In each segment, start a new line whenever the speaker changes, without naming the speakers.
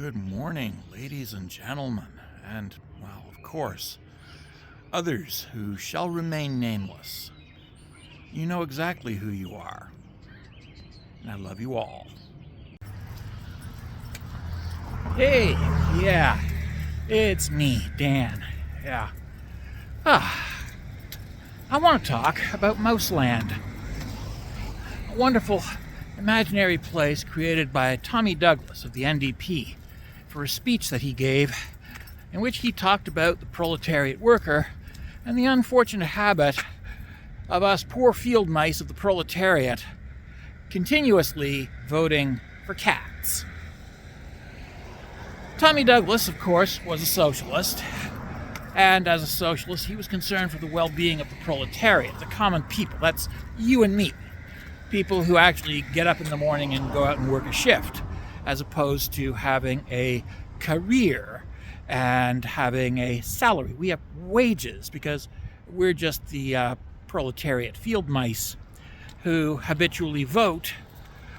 Good morning, ladies and gentlemen, and, well, of course, others who shall remain nameless. You know exactly who you are, and I love you all. Hey, yeah, it's me, Dan. Yeah. I want to talk about Mouseland, a wonderful imaginary place created by Tommy Douglas of the NDP for a speech that he gave in which he talked about the proletariat worker and the unfortunate habit of us poor field mice of the proletariat continuously voting for cats. Tommy Douglas, of course, was a socialist, and as a socialist, he was concerned for the well-being of the proletariat, the common people. That's you and me. People who actually get up in the morning and go out and work a shift, as opposed to having a career and having a salary. We have wages because we're just the proletariat field mice who habitually vote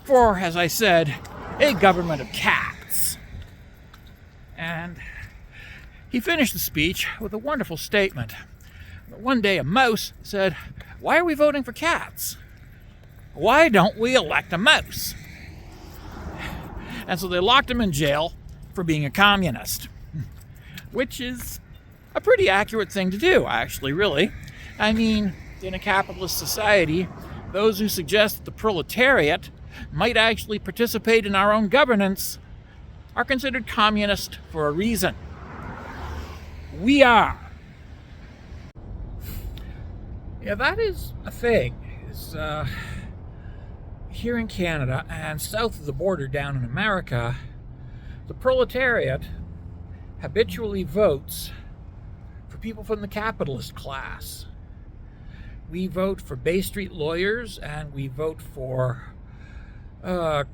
for, as I said, a government of cats. And he finished the speech with a wonderful statement. One day a mouse said, "Why are we voting for cats? Why don't we elect a mouse?" And so they locked him in jail for being a communist, which is a pretty accurate thing to do, actually, really. I mean, in a capitalist society, those who suggest that the proletariat might actually participate in our own governance are considered communist for a reason. We are. Yeah, that is a thing. Here in Canada and south of the border down in America, the proletariat habitually votes for people from the capitalist class. We vote for Bay Street lawyers, and we vote for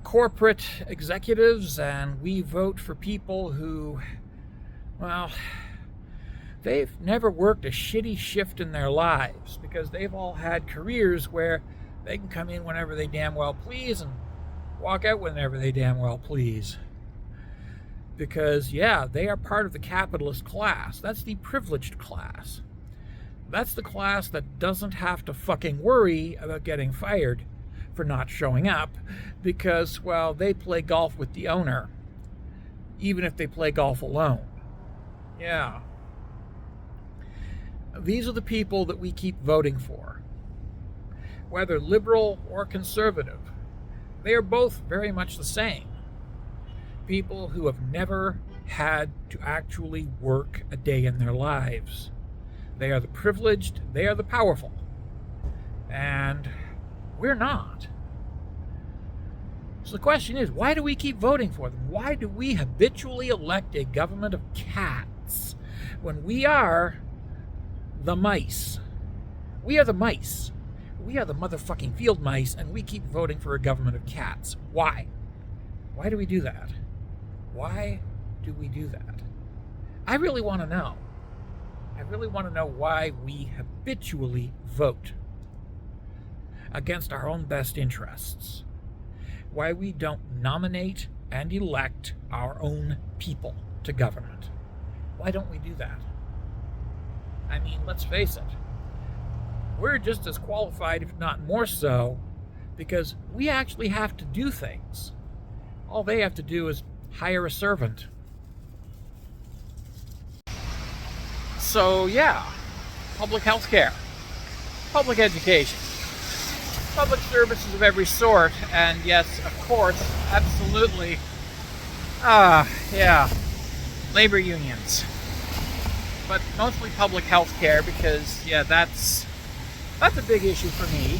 corporate executives, and we vote for people who, well, they've never worked a shitty shift in their lives because they've all had careers where they can come in whenever they damn well please and walk out whenever they damn well please. Because, yeah, they are part of the capitalist class. That's the privileged class. That's the class that doesn't have to fucking worry about getting fired for not showing up because, well, they play golf with the owner, even if they play golf alone. Yeah. These are the people that we keep voting for. Whether liberal or conservative, they are both very much the same. People who have never had to actually work a day in their lives. They are the privileged, they are the powerful. And we're not. So the question is, why do we keep voting for them? Why do we habitually elect a government of cats when we are the mice? We are the mice. We are the motherfucking field mice, and we keep voting for a government of cats. Why? Why do we do that? Why do we do that? I really want to know. I really want to know why we habitually vote against our own best interests. Why we don't nominate and elect our own people to government. Why don't we do that? I mean, let's face it. We're just as qualified, if not more so, because we actually have to do things. All they have to do is hire a servant. So, yeah, public health care, public education, public services of every sort, and yes, of course, absolutely, labor unions. But mostly public health care because, yeah, that's a big issue for me.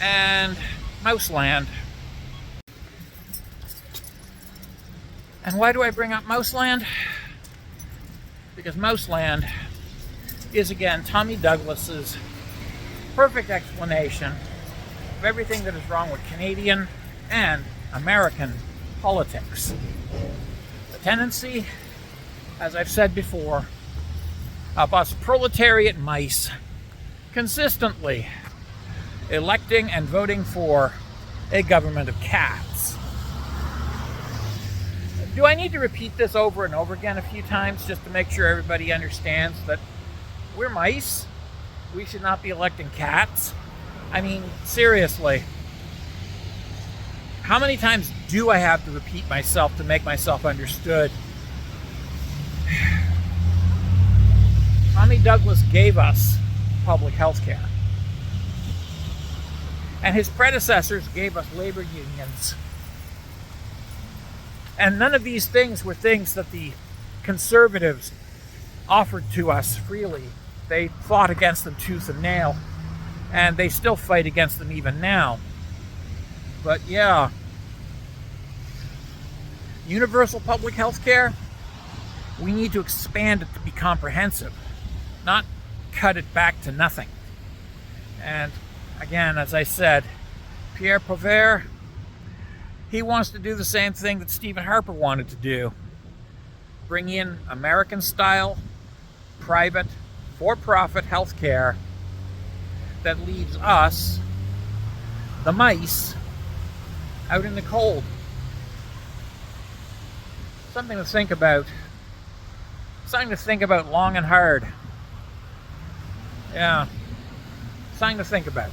And Mouseland. And why do I bring up Mouseland? Because Mouseland is, again, Tommy Douglas's perfect explanation of everything that is wrong with Canadian and American politics. The tendency, as I've said before, of us proletariat mice consistently electing and voting for a government of cats. Do I need to repeat this over and over again a few times just to make sure everybody understands that we're mice? We should not be electing cats? I mean, seriously. How many times do I have to repeat myself to make myself understood? Tommy Douglas gave us public health care. And his predecessors gave us labor unions. And none of these things were things that the conservatives offered to us freely. They fought against them tooth and nail, and they still fight against them even now. But yeah, universal public health care, we need to expand it to be comprehensive, not cut it back to nothing. And again, as I said, Pierre Poilievre, he wants to do the same thing that Stephen Harper wanted to do. Bring in American-style, private, for-profit health care that leaves us, the mice, out in the cold. Something to think about. Something to think about long and hard. Yeah, something to think about.